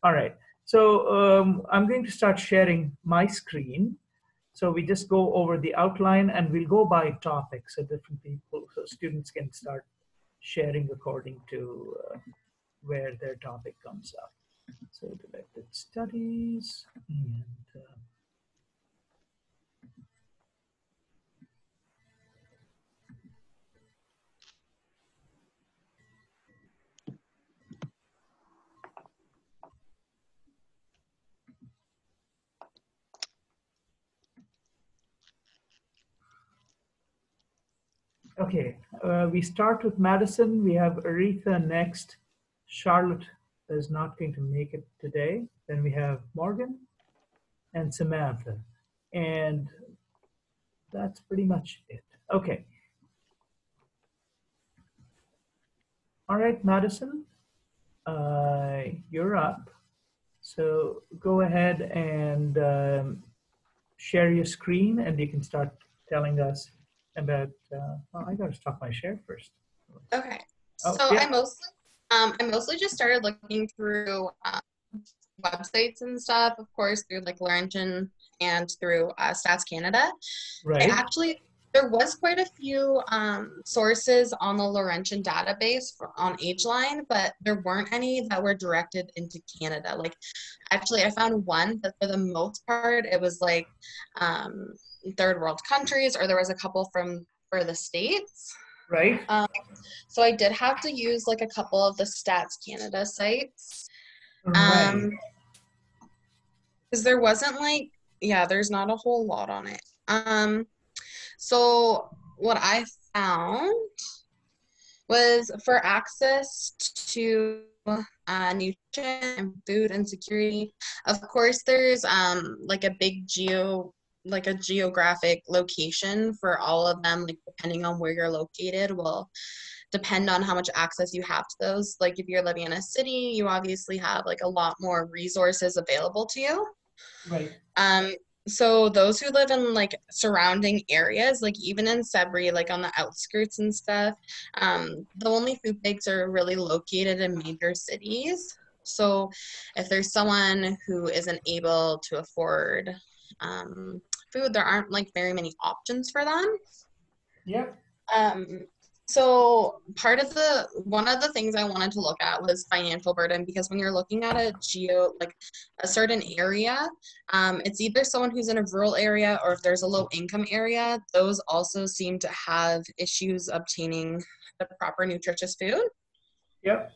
All right. So I'm going to start sharing my screen. So we just go over the outline and we'll go by topic so different people, so students can start sharing according to where their topic comes up. So directed studies and okay, we start with Madison. We have Aretha next. Charlotte is not going to make it today. Then we have Morgan and Samantha. And that's pretty much it. Okay. All right, Madison, you're up. So go ahead and share your screen and you can start telling us about, well, I gotta stop my share first. Okay, Oh, so yeah. I mostly just started looking through websites and stuff, of course, through like Laurentian and through Stats Canada. Right. There was quite a few sources on the Laurentian database on AgeLine, but there weren't any that were directed into Canada. Like, actually, I found one, but for the most part, it was like third world countries, or there was a couple for the States. Right. So I did have to use like a couple of the Stats Canada sites. Right. Because there wasn't like, yeah, there's not a whole lot on it. So what I found was for access to nutrition and food and security. Of course, there's like a big geographic location for all of them, like depending on where you're located will depend on how much access you have to those. Like if you're living in a city, you obviously have like a lot more resources available to you. Right. So those who live in like surrounding areas, like even in Sudbury, like on the outskirts and stuff, the only food banks are really located in major cities. So if there's someone who isn't able to afford food, there aren't like very many options for them. Yep. So one of the things I wanted to look at was financial burden, because when you're looking at a certain area, it's either someone who's in a rural area or if there's a low income area, those also seem to have issues obtaining the proper nutritious food. Yep.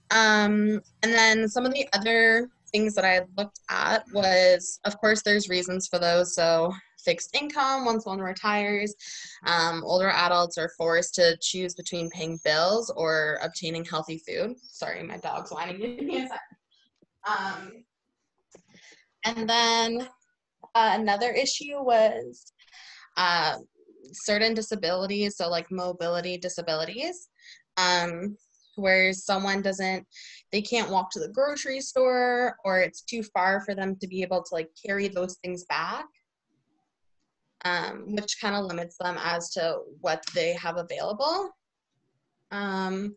And then some of the other things that I looked at was, of course, there's reasons for those. So fixed income, once one retires, older adults are forced to choose between paying bills or obtaining healthy food. Sorry, my dog's whining. Give me a second. And then another issue was certain disabilities, so like mobility disabilities, where someone they can't walk to the grocery store, or it's too far for them to be able to like carry those things back. Which kind of limits them as to what they have available. And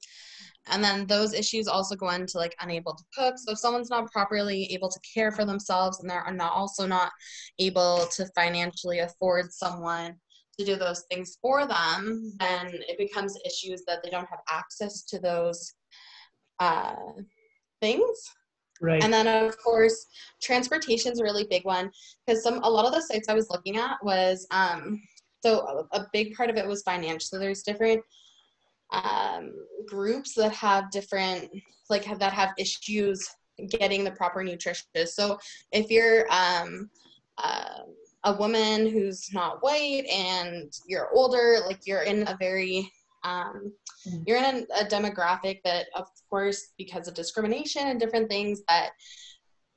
then those issues also go into like unable to cook. So if someone's not properly able to care for themselves and they're not able to financially afford someone to do those things for them, then it becomes issues that they don't have access to those things. Right. And then of course, transportation is a really big one, because a lot of the sites I was looking at was, so a big part of it was finance. So there's different groups that have that have issues getting the proper nutrition. So if you're a woman who's not white and you're older, like you're in a very you're in a demographic that, of course, because of discrimination and different things, that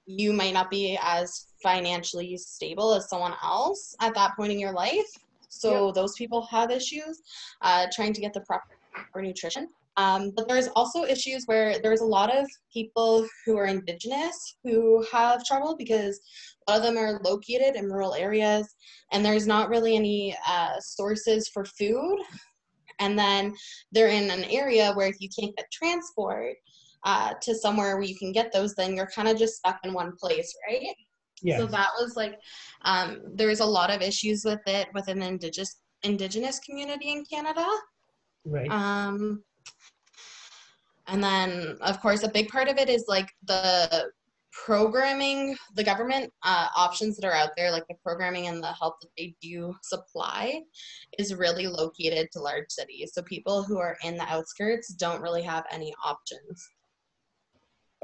you might not be as financially stable as someone else at that point in your life. So those people have issues trying to get the proper nutrition. But there's also issues where there's a lot of people who are Indigenous who have trouble, because a lot of them are located in rural areas and there's not really any sources for food. And then they're in an area where if you can't get transport, to somewhere where you can get those, then you're kind of just stuck in one place, right? Yes. So that was like, there's a lot of issues with it within the indigenous community in Canada. Right. And then, of course, a big part of it is like the programming, the government options that are out there, like the programming and the help that they do supply is really located to large cities. So people who are in the outskirts don't really have any options.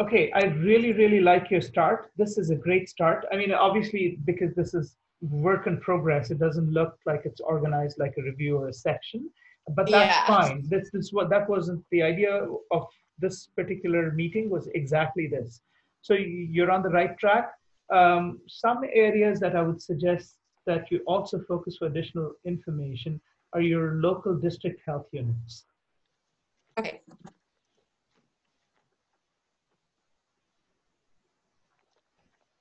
Okay, I really, really like your start. This is a great start. I mean, obviously, because this is work in progress, it doesn't look like it's organized like a review or a section, but that's Yeah. fine. This is what, that wasn't the idea of this particular meeting, was exactly this. So you're on the right track. Some areas that I would suggest that you also focus for additional information are your local district health units. Okay.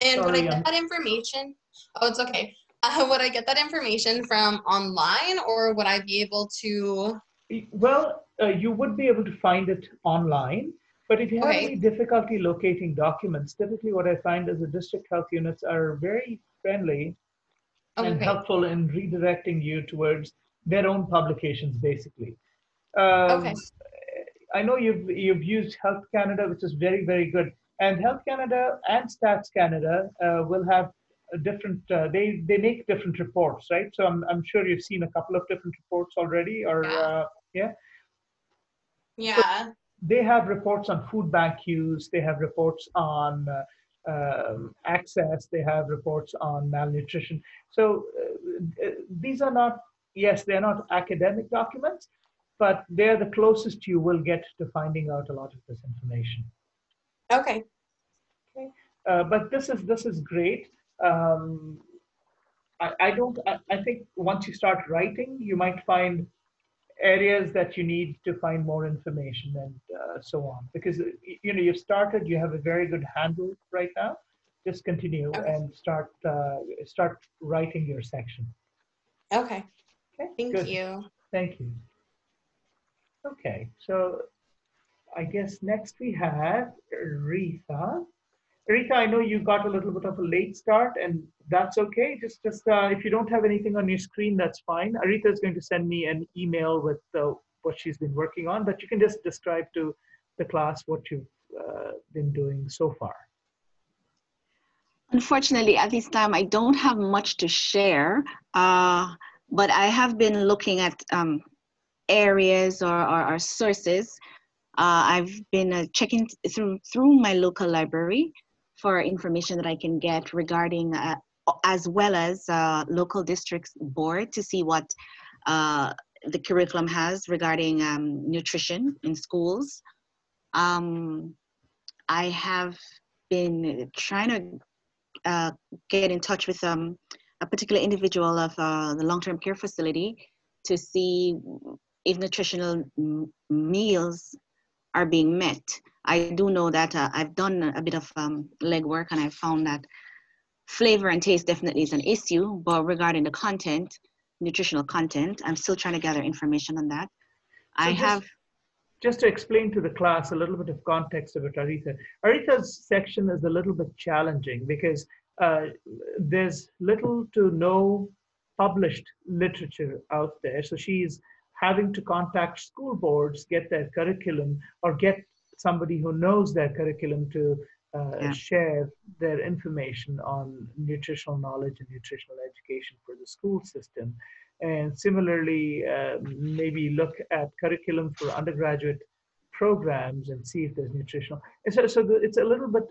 And would I get that information? Oh, it's okay. Would I get that information from online, or would I be able to? Well, you would be able to find it online, but if you have any difficulty locating documents, typically what I find is the district health units are very friendly and helpful in redirecting you towards their own publications, basically. I know you've used Health Canada, which is very, very good. And Health Canada and Stats Canada will have a different, they make different reports, right? So I'm sure you've seen a couple of different reports already, or yeah? Yeah. So they have reports on food bank use, they have reports on access, they have reports on malnutrition. So these are not, yes, they're not academic documents, but they're the closest you will get to finding out a lot of this information. Okay. But this is great. I think once you start writing, you might find areas that you need to find more information and so on. Because you've started, you have a very good handle right now. Just continue and start writing your section. Okay. Thank you. Thank you. Okay, so I guess next we have Aretha. Aretha, I know you got a little bit of a late start, and that's okay. Just if you don't have anything on your screen, that's fine. Aretha is going to send me an email with what she's been working on, but you can just describe to the class what you've been doing so far. Unfortunately, at this time, I don't have much to share, but I have been looking at areas or sources. I've been checking through my local library for information that I can get regarding, as well as local districts board, to see what the curriculum has regarding nutrition in schools. I have been trying to get in touch with a particular individual of the long-term care facility to see if nutritional meals are being met. I do know that I've done a bit of legwork, and I found that flavor and taste definitely is an issue, but regarding the content, nutritional content, I'm still trying to gather information on that. So just to explain to the class a little bit of context about Aretha. Aretha's section is a little bit challenging because there's little to no published literature out there. So she's having to contact school boards, get their curriculum, or get somebody who knows their curriculum to share their information on nutritional knowledge and nutritional education for the school system. And similarly, maybe look at curriculum for undergraduate programs and see if there's nutritional. And so it's a little bit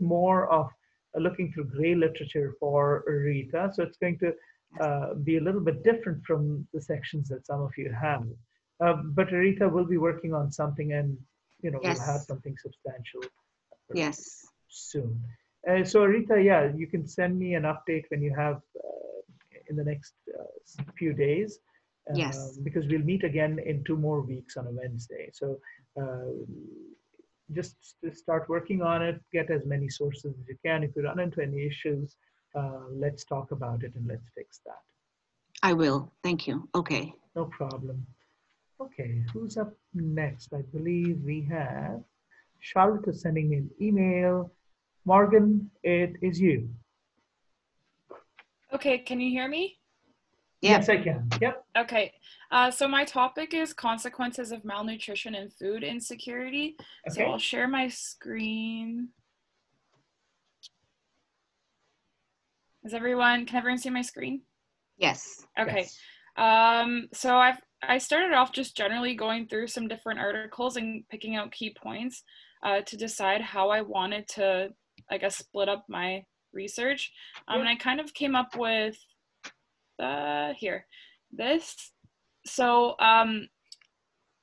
more of looking through gray literature for Aretha. So it's going to be a little bit different from the sections that some of you have. But Aretha will be working on something, and we'll have something substantial soon. So Aretha, yeah, you can send me an update when you have in the next few days. Because we'll meet again in 2 more weeks on a Wednesday. So just start working on it, get as many sources as you can. If you run into any issues, let's talk about it and let's fix that. I will. Thank you. Okay. No problem. Okay, who's up next? I believe we have Charlotte is sending me an email. Morgan, it is you. Okay, can you hear me? Yeah. Yes, I can. Yep. Okay, so my topic is consequences of malnutrition and food insecurity. So Okay. I'll share my screen. Can everyone see my screen? Yes. Okay. Yes. So I started off just generally going through some different articles and picking out key points to decide how I wanted to, I guess, split up my research. And I kind of came up with this. So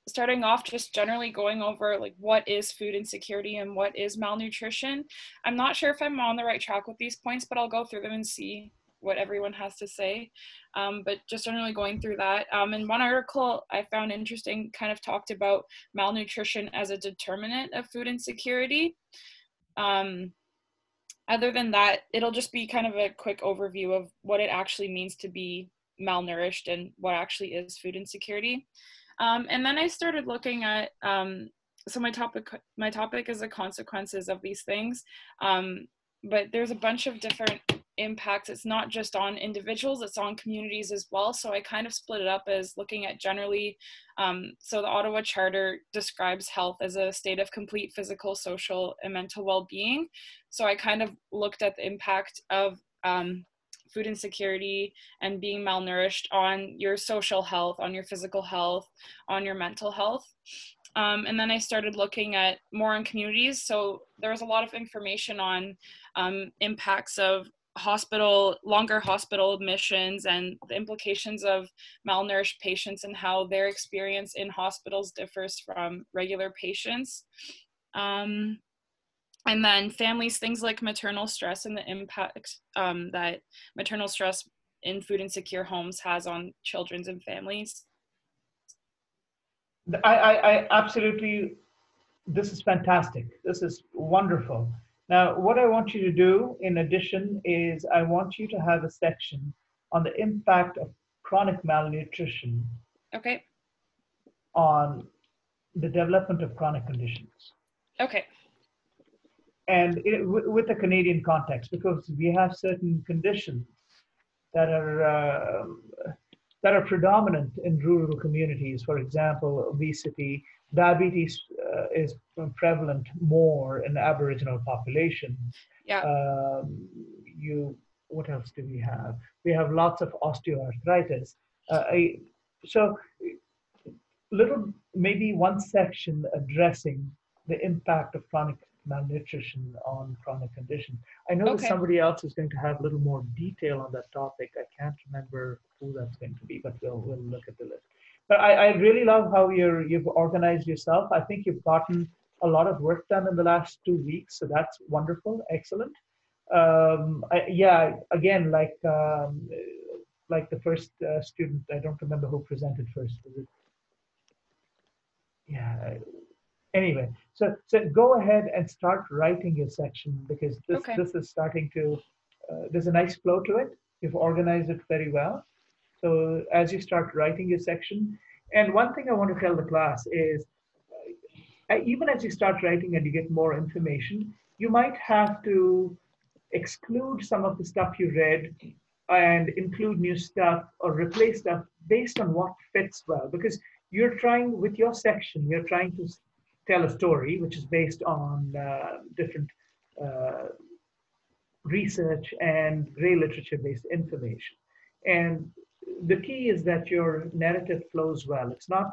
starting off just generally going over like what is food insecurity and what is malnutrition. I'm not sure if I'm on the right track with these points, but I'll go through them and see what everyone has to say. But just generally going through that. In one article I found interesting kind of talked about malnutrition as a determinant of food insecurity. Other than that, it'll just be kind of a quick overview of what it actually means to be malnourished and what actually is food insecurity. And then I started looking at, so my topic is the consequences of these things, but there's a bunch of different impacts. It's not just on individuals, it's on communities as well. So I kind of split it up as looking at generally, so the Ottawa Charter describes health as a state of complete physical, social, and mental well-being. So I kind of looked at the impact of food insecurity and being malnourished on your social health, on your physical health, on your mental health. And then I started looking at more on communities. So there was a lot of information on impacts of longer hospital admissions and the implications of malnourished patients and how their experience in hospitals differs from regular patients. And then families, things like maternal stress and the impact that maternal stress in food insecure homes has on children and families. I absolutely, this is fantastic. This is wonderful. Now, what I want you to do in addition is I want you to have a section on the impact of chronic malnutrition Okay. on the development of chronic conditions. Okay. And with a Canadian context, because we have certain conditions that are predominant in rural communities. For example, obesity, diabetes is prevalent more in Aboriginal populations. Yeah. What else do we have? We have lots of osteoarthritis. So maybe one section addressing the impact of chronic malnutrition on chronic conditions. I know that somebody else is going to have a little more detail on that topic. I can't remember who that's going to be, but we'll look at the list. But I really love how you've organized yourself. I think you've gotten a lot of work done in the last 2 weeks, so that's wonderful, excellent. Again, like the first student, I don't remember who presented first. Was it? Yeah. Anyway, so go ahead and start writing your section, because this is starting to, there's a nice flow to it. You've organized it very well. So as you start writing your section, and one thing I want to tell the class is, even as you start writing and you get more information, you might have to exclude some of the stuff you read and include new stuff or replace stuff based on what fits well, because you're trying, with your section, you're trying to tell a story which is based on different research and gray literature-based information. And the key is that your narrative flows well. It's not,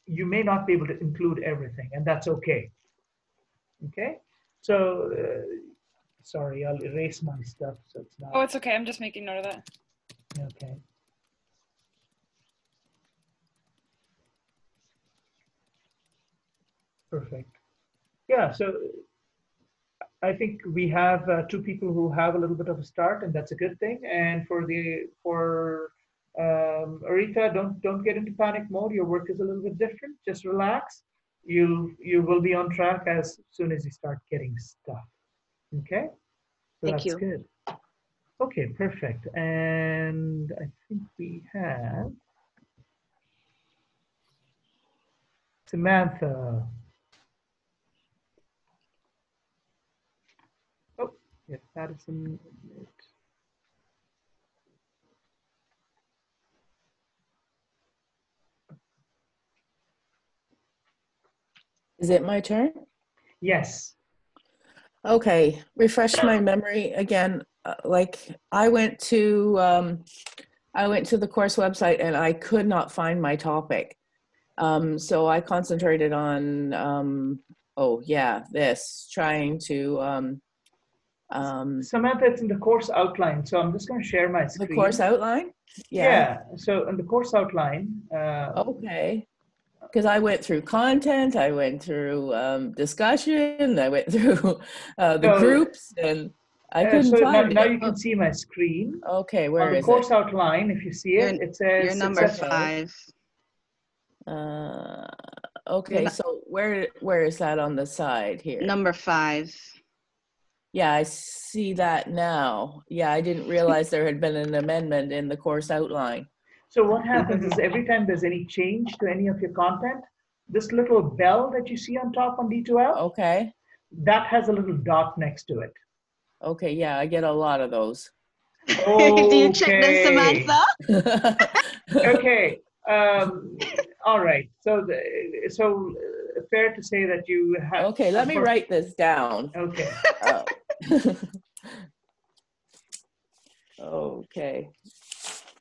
you may not be able to include everything, and that's okay. Okay? So, sorry, I'll erase my stuff so it's not. Oh, it's okay. I'm just making note of that. Okay. Perfect. Yeah, so I think we have 2 people who have a little bit of a start, and that's a good thing. And for Aretha, don't get into panic mode. Your work is a little bit different. Just relax. You will be on track as soon as you start getting stuff. Okay? So Thank you. That's good. Okay, perfect. And I think we have Samantha. Oh, yes, Patterson. Is it my turn? Yes. Okay, refresh my memory again. Like I went to the course website and I could not find my topic. So I concentrated on trying to Samantha, it's in the course outline. So I'm just going to share my the screen. course outline. Yeah. So in the course outline. Okay. Because I went through content, I went through discussion, I went through the groups, and I couldn't find now it. you can see my screen. Okay, where is it? On the course outline, if you see it, it says you're number successful. 5. Okay, so where is that on the side here? Number 5. Yeah, I see that now. Yeah, I didn't realize there had been an amendment in the course outline. So what happens is every time there's any change to any of your content, this little bell that you see on top on D2L, okay, that has a little dot next to it. Okay, yeah, I get a lot of those. Okay. Do you check them, Samantha? Okay. All right. So fair to say that you have. Okay, let me write this down. Okay. Okay.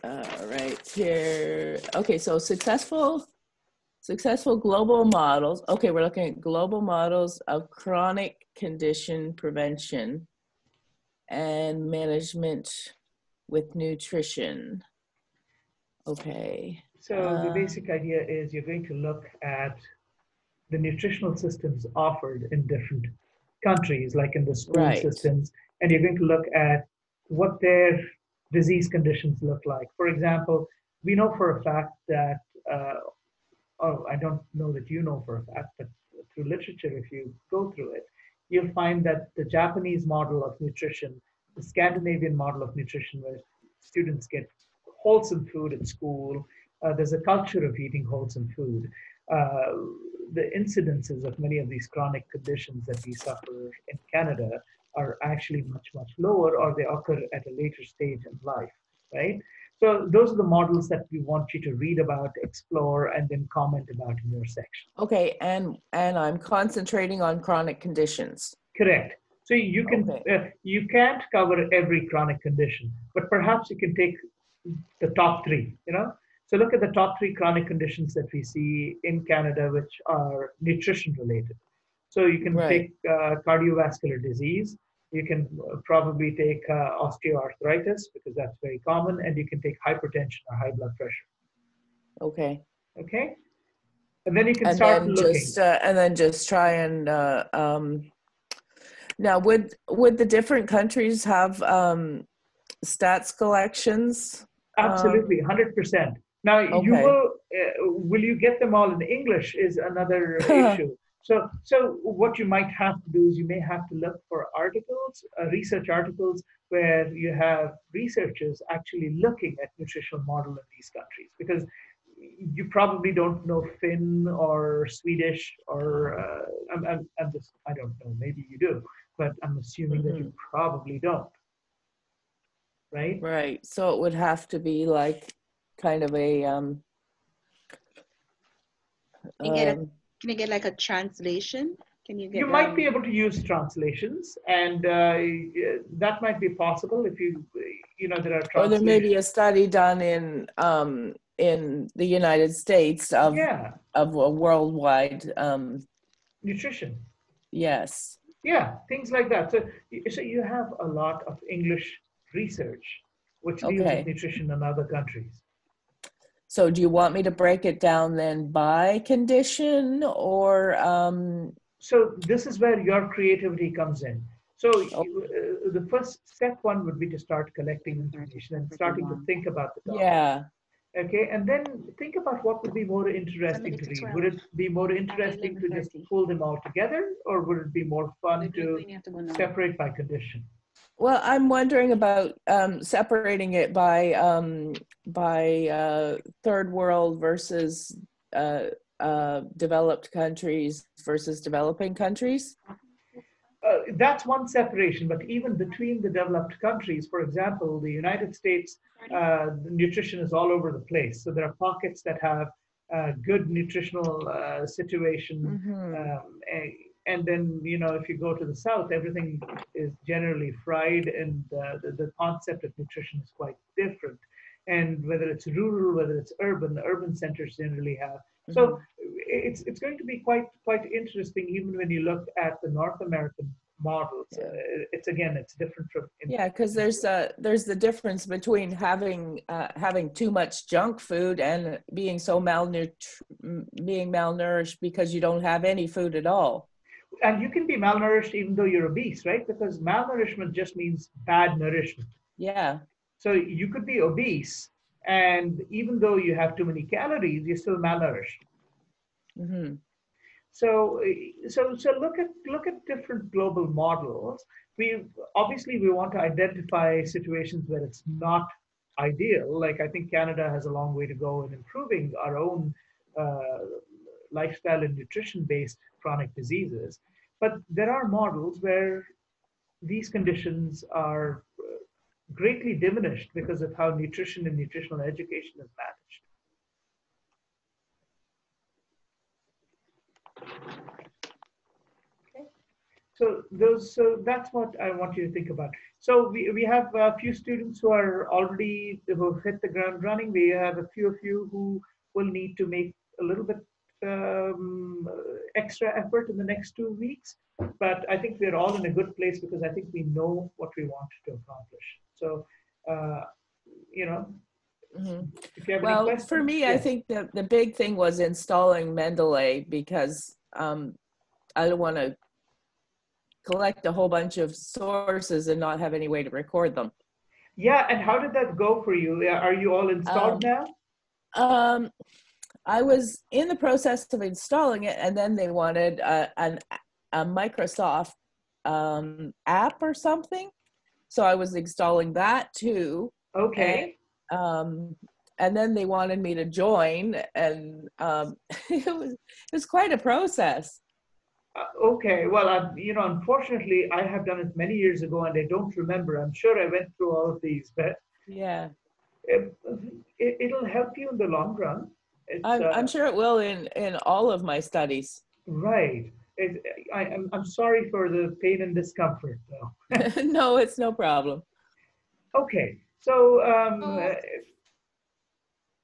Right here. Okay, so successful global models. Okay, we're looking at global models of chronic condition prevention and management with nutrition. Okay. So the basic idea is you're going to look at the nutritional systems offered in different countries, like in the school systems, and you're going to look at what their disease conditions look like. For example, we know for a fact that, I don't know that you know for a fact, but through literature, if you go through it, you'll find that the Japanese model of nutrition, the Scandinavian model of nutrition, where students get wholesome food at school, there's a culture of eating wholesome food. The incidences of many of these chronic conditions that we suffer in Canada are actually much, much lower, or they occur at a later stage in life, right? So those are the models that we want you to read about, explore, and then comment about in your section. Okay, and I'm concentrating on chronic conditions. Correct. So you can you can't cover every chronic condition, but perhaps you can take the top 3, you know? So look at the top 3 chronic conditions that we see in Canada, which are nutrition related. So you can take cardiovascular disease. You can probably take osteoarthritis, because that's very common, and you can take hypertension or high blood pressure. Okay. Okay. And then you can start looking. And then just try and now would the different countries have stats collections? Absolutely, 100%. Now, you will you get them all in English is another issue. So what you might have to do is you may have to look for articles, research articles, where you have researchers actually looking at nutritional model in these countries, because you probably don't know Finn or Swedish or I'm just, I don't know, maybe you do, but I'm assuming that you probably don't. Right? Right. So it would have to be like kind of a can you get like a translation? Can you get? You might be able to use translations, and that might be possible if you know there are translations. Or there may be a study done in the United States of a worldwide nutrition. Yes. Yeah, things like that. So you have a lot of English research which deals with nutrition in other countries. So do you want me to break it down then by condition, or So this is where your creativity comes in. So the first step 1 would be to start collecting information and starting to think about the topic. Yeah. Okay, and then think about what would be more interesting to read. Would it be more interesting to just pull them all together, or would it be more fun to separate by condition? Well, I'm wondering about separating it by third world versus developed countries versus developing countries? That's one separation, but even between the developed countries, for example, the United States, the nutrition is all over the place. So there are pockets that have good nutritional situation. And then, you know, if you go to the South, everything is generally fried, and the concept of nutrition is quite different. And whether it's rural, whether it's urban, the urban centers generally have. So it's going to be quite interesting, even when you look at the North American models. It's different from. Yeah, because there's the difference between having too much junk food and being so malnourished because you don't have any food at all. And you can be malnourished even though you're obese, right? Because malnourishment just means bad nourishment. Yeah. So you could be obese, and even though you have too many calories, you're still malnourished. So look at different global models. We want to identify situations where it's not ideal. Like, I think Canada has a long way to go in improving our own lifestyle and nutrition-based chronic diseases. But there are models where these conditions are greatly diminished because of how nutrition and nutritional education is managed. Okay. So that's what I want you to think about. So we have a few students who have hit the ground running. We have a few of you who will need to make a little bit extra effort in the next 2 weeks. But I think we're all in a good place because I think we know what we want to accomplish. So, you know, if you have any questions. For me, I think the big thing was installing Mendeley, because I don't want to collect a whole bunch of sources and not have any way to record them. Yeah, and how did that go for you? Are you all installed now? I was in the process of installing it, and then they wanted a Microsoft app or something. So I was installing that too. Okay. And then they wanted me to join, and it was quite a process. Okay. Well, unfortunately, I have done it many years ago, and I don't remember. I'm sure I went through all of these, but yeah, it'll help you in the long run. I'm sure it will in all of my studies. Right. I'm sorry for the pain and discomfort, though. No, it's no problem. Okay, so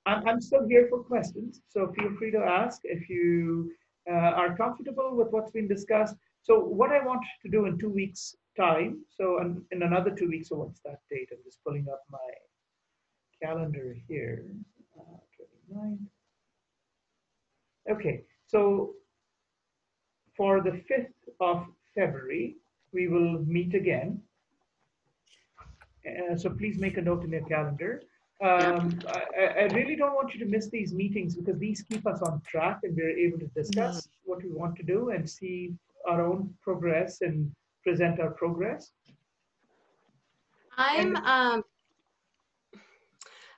I'm still here for questions, so feel free to ask if you are comfortable with what's been discussed. So what I want to do in 2 weeks' time, so in another 2 weeks, so what's that date? I'm just pulling up my calendar here, 29. Okay, so for the 5th of February, we will meet again. So please make a note in your calendar. I really don't want you to miss these meetings, because these keep us on track, and we're able to discuss what we want to do and see our own progress and present our progress.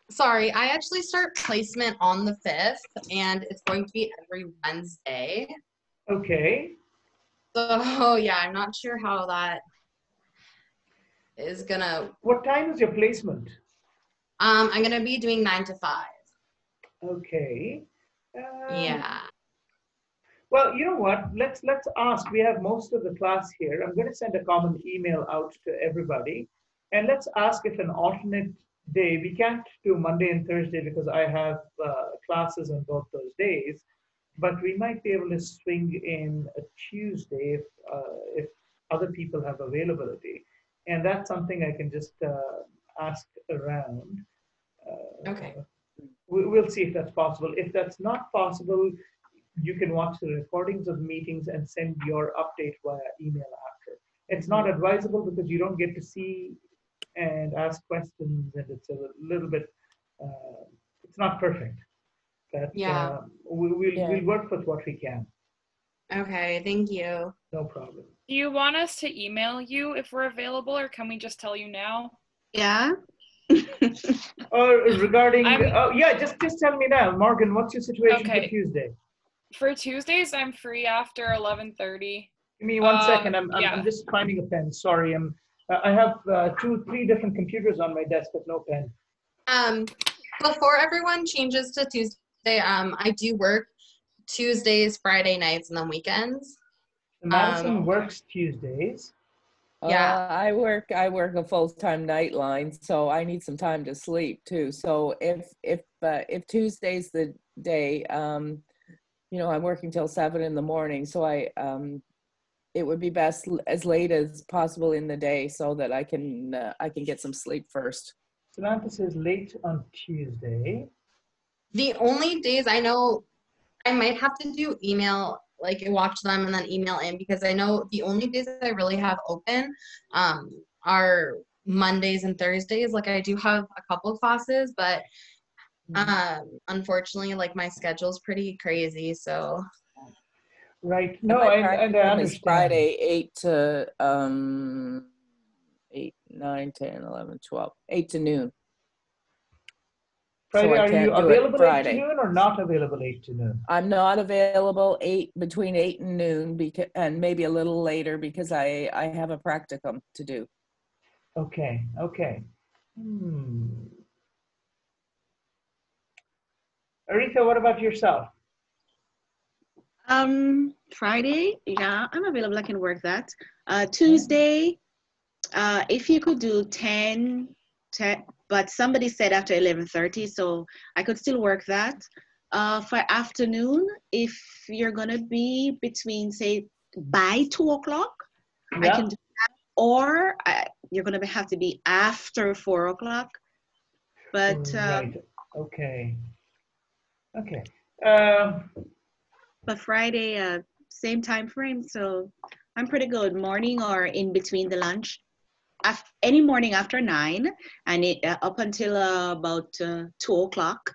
Sorry, I actually start placement on the 5th, and it's going to be every Wednesday. Okay. So yeah, I'm not sure how that is gonna. What time is your placement? I'm gonna be doing 9 to 5. Okay. Yeah. Well, you know what? Let's ask. We have most of the class here. I'm going to send a common email out to everybody, and let's ask if an alternate day. We can't do Monday and Thursday because I have classes on both those days, but we might be able to swing in a Tuesday if other people have availability, and that's something I can just ask around. Okay. We'll see if that's possible. If that's not possible, you can watch the recordings of meetings and send your update via email after. It's not advisable because you don't get to see and ask questions, and it's a little bit, it's not perfect. But yeah. We'll work with what we can. Okay, thank you. No problem. Do you want us to email you if we're available, or can we just tell you now? Yeah. Regarding, yeah, just tell me now, Morgan, what's your situation for Tuesday? For Tuesdays, I'm free after 11:30. Give me one second. Yeah. I'm just finding a pen. Sorry. I have 3 different computers on my desk with no pen. Before everyone changes to Tuesday, I do work Tuesdays, Friday nights, and then weekends. Madison works Tuesdays. Yeah. I work a full-time nightline, so I need some time to sleep too. So if Tuesday's the day, you know, I'm working till 7 in the morning, so it would be best as late as possible in the day so that I can get some sleep first. Samantha says late on Tuesday. The only days I know I might have to do email, like watch them and then email in, because I know the only days that I really have open are Mondays and Thursdays. Like I do have a couple of classes, but unfortunately, like my schedule's pretty crazy. So right. No, my I understand. is Friday 8 to 8, 9, 10, 11, 12, 8 to noon. Friday, so are you available 8 to noon or not available 8 to noon? I'm not available between 8 and noon, because, and maybe a little later, because I have a practicum to do. Okay. Aretha, what about yourself? Friday, yeah, I'm available. I can work that. Tuesday, if you could do 10, but somebody said after 11:30, so I could still work that. For afternoon, if you're gonna be between, say, by 2 o'clock, I can do that. Or you're gonna have to be after 4 o'clock. But right. Okay. But Friday, same time frame, so I'm pretty good. Morning or in between the lunch. Any morning after 9 and up until about 2 o'clock.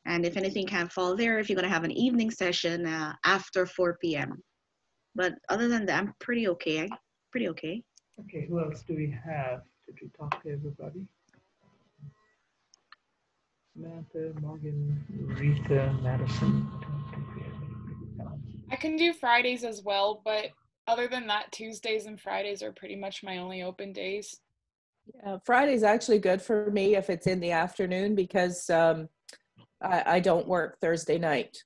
And if anything can fall there, if you're going to have an evening session after 4 p.m. But other than that, I'm pretty okay. Okay, who else do we have? Did we talk to everybody? Samantha, Morgan, Rita, Madison. I can do Fridays as well, but other than that, Tuesdays and Fridays are pretty much my only open days. Yeah, Friday's actually good for me if it's in the afternoon, because I don't work Thursday night.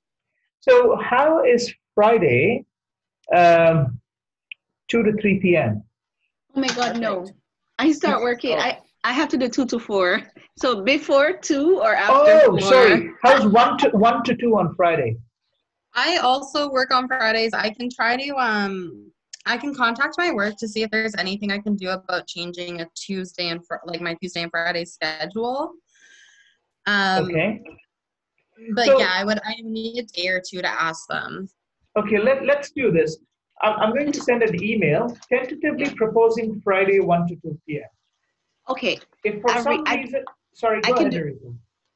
So how is Friday 2 to 3 p.m.? Oh my God, no. I start working. I have to do 2 to 4. So before 2 or after 4. Sorry. How's 1 to 2 on Friday? I also work on Fridays. I can try to I can contact my work to see if there's anything I can do about changing a Tuesday and my Tuesday and Friday schedule. Okay. But so, yeah, I need a day or two to ask them. Okay, let's do this. I'm going to send an email tentatively proposing Friday 1 to 2 p.m. Okay. If for some reason, sorry, go ahead, Rita.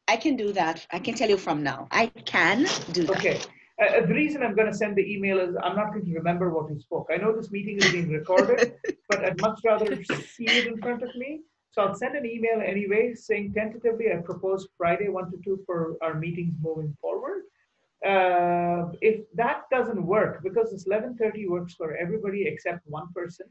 I can do that. I can tell you from now. I can do that. Okay. The reason I'm going to send the email is I'm not going to remember what we spoke. I know this meeting is being recorded, but I'd much rather see it in front of me. So I'll send an email anyway saying tentatively I propose Friday 1 to 2 for our meetings moving forward. If that doesn't work, because this 11:30 works for everybody except one person,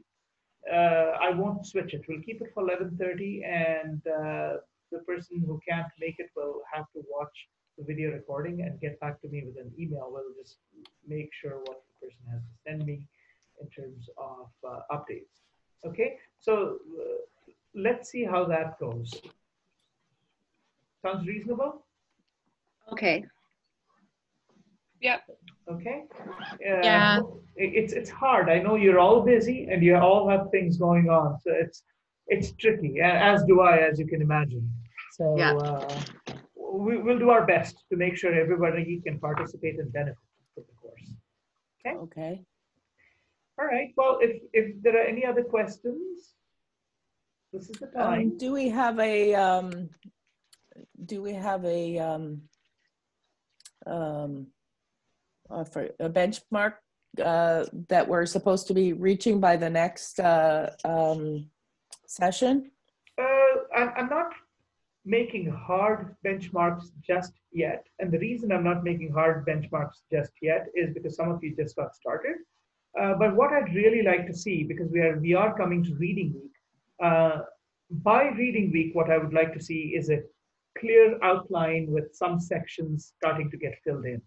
I won't switch it. We'll keep it for 11:30, and the person who can't make it will have to watch the video recording and get back to me with an email. We'll just make sure what the person has to send me in terms of updates. Okay, so let's see how that goes. Sounds reasonable? Okay. Yep. Okay. Yeah. It's hard. I know you're all busy and you all have things going on, so it's tricky. As do I, as you can imagine. So we'll do our best to make sure everybody can participate and benefit from the course. Okay. Okay. All right. Well, if there are any other questions, this is the time. Do we have a for a benchmark that we're supposed to be reaching by the next session? I'm not making hard benchmarks just yet. And the reason I'm not making hard benchmarks just yet is because some of you just got started. But what I'd really like to see, because we are coming to reading week, by reading week, what I would like to see is a clear outline with some sections starting to get filled in.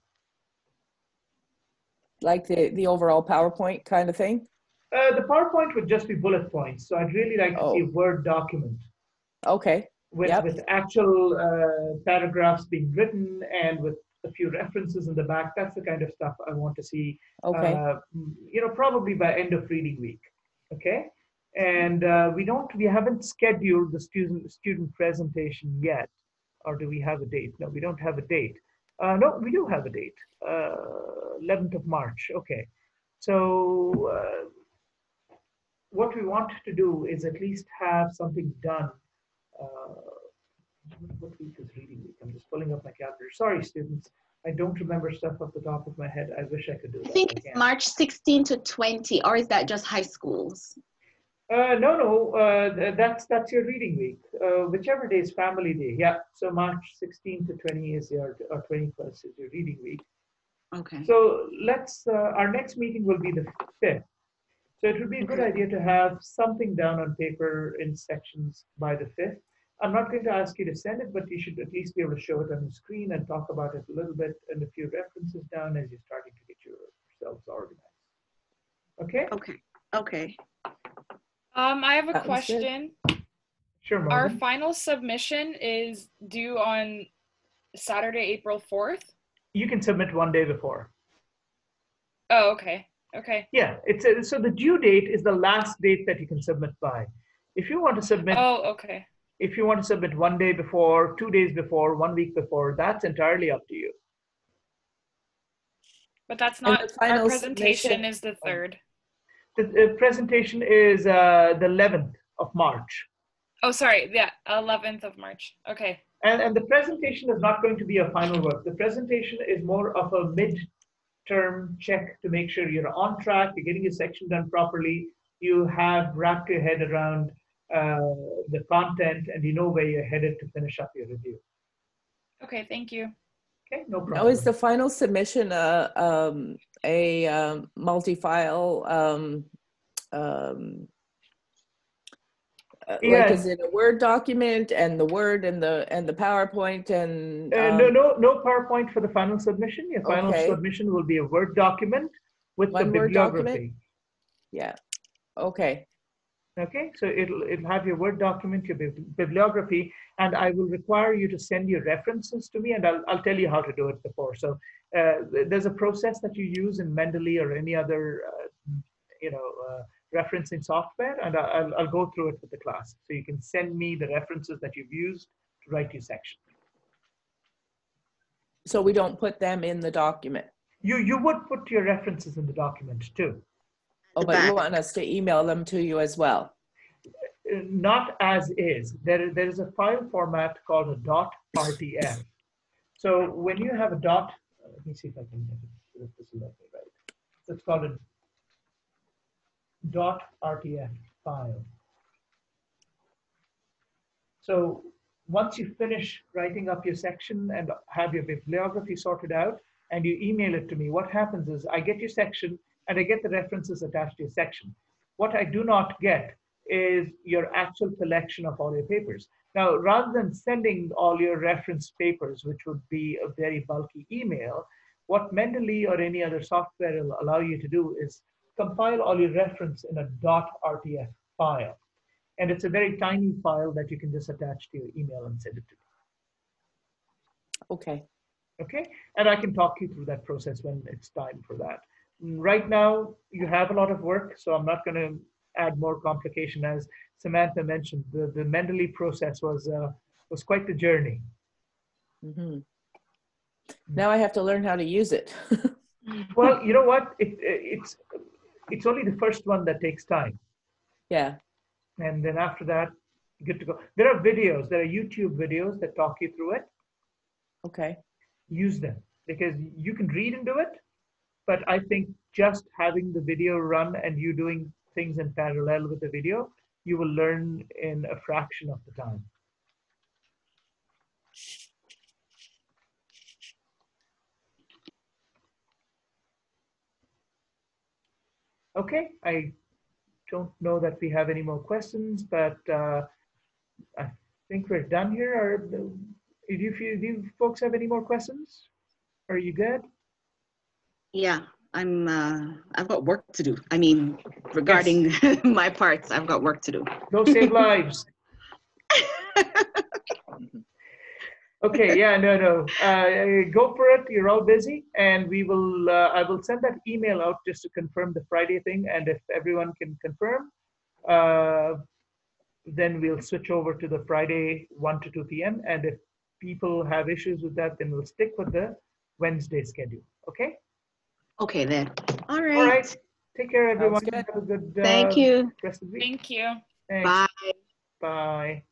Like the overall PowerPoint kind of thing? The PowerPoint would just be bullet points. So I'd really like to see a Word document. Okay. With actual paragraphs being written and with a few references in the back. That's the kind of stuff I want to see, Okay. Probably by end of reading week, okay? And we haven't scheduled the student presentation yet, or do we have a date? No, we don't have a date. No, we do have a date, 11th of March, okay. So what we want to do is at least have something done. What week is reading week? I'm just pulling up my calendar. Sorry, students. I don't remember stuff off the top of my head. I wish I could do that. I think it's March 16 to 20, or is that just high schools? No, that's your reading week. Whichever day is family day. Yeah, so March 16 to 20 is or 21st is your reading week. Okay. So let's, our next meeting will be the 5th. So it would be a good idea to have something down on paper in sections by the 5th. I'm not going to ask you to send it, but you should at least be able to show it on the screen and talk about it a little bit and a few references down as you're starting to get yourselves organized. Okay? Okay. Okay. I have a That was good. question. Sure, Morgan. Our final submission is due on Saturday, April 4th. You can submit one day before. Oh, okay. Okay. Yeah, so the due date is the last date that you can submit by. If you want to submit, Oh, okay. if you want to submit 1 day before, 2 days before, 1 week before, that's entirely up to you. But that's And not, the final our presentation submission- is the 3rd. The presentation is the 11th of March. Oh, sorry. Yeah, 11th of March. Okay. And the presentation is not going to be a final work. The presentation is more of a mid-term check to make sure you're on track, you're getting your section done properly, you have wrapped your head around the content, and you know where you're headed to finish up your review. Okay, thank you. Okay, no problem. Now, is the final submission a multi-file? Yeah. Like, is it a Word document and the Word and the PowerPoint and? No PowerPoint for the final submission. Your final Okay. submission will be a Word document with the One Word bibliography. document? Yeah. Okay. Okay, so it'll have your Word document, your bibliography, and I will require you to send your references to me, and I'll tell you how to do it before. So there's a process that you use in Mendeley or any other, referencing software, and I'll go through it with the class. So you can send me the references that you've used to write your section. So we don't put them in the document. You would put your references in the document too. Oh, The but you back. want us to email them to you as well? Not as is. There is a file format called a .rtf. So when you have a dot, let me see if I can get it. This will let me write. So it's called a .rtf file. So once you finish writing up your section and have your bibliography sorted out, and you email it to me, what happens is I get your section and I get the references attached to your section. What I do not get is your actual collection of all your papers. Now, rather than sending all your reference papers, which would be a very bulky email, what Mendeley or any other software will allow you to do is compile all your reference in a .rtf file. And it's a very tiny file that you can just attach to your email and send it to me. Okay. Okay, and I can talk you through that process when it's time for that. Right now, you have a lot of work, so I'm not going to add more complication. As Samantha mentioned, the Mendeley process was quite the journey. Mm-hmm. Now I have to learn how to use it. Well, you know what? It's only the first one that takes time. Yeah. And then after that, you get to go. There are videos, there are YouTube videos that talk you through it. Okay. Use them because you can read and do it. But I think just having the video run and you doing things in parallel with the video, you will learn in a fraction of the time. Okay, I don't know that we have any more questions, but I think we're done here. Do you folks have any more questions? Are you good? Yeah, I've got work to do. I mean, regarding my parts, I've got work to do. Go save lives. Okay, yeah, no. Go for it. You're all busy, and we will. I will send that email out just to confirm the Friday thing, and if everyone can confirm, then we'll switch over to the Friday 1 to 2 p.m. And if people have issues with that, then we'll stick with the Wednesday schedule. Okay. Okay then. All right. All right. Take care, everyone. good. Have a good Thank you. rest of the week. Thank you. Thanks. Bye. Bye.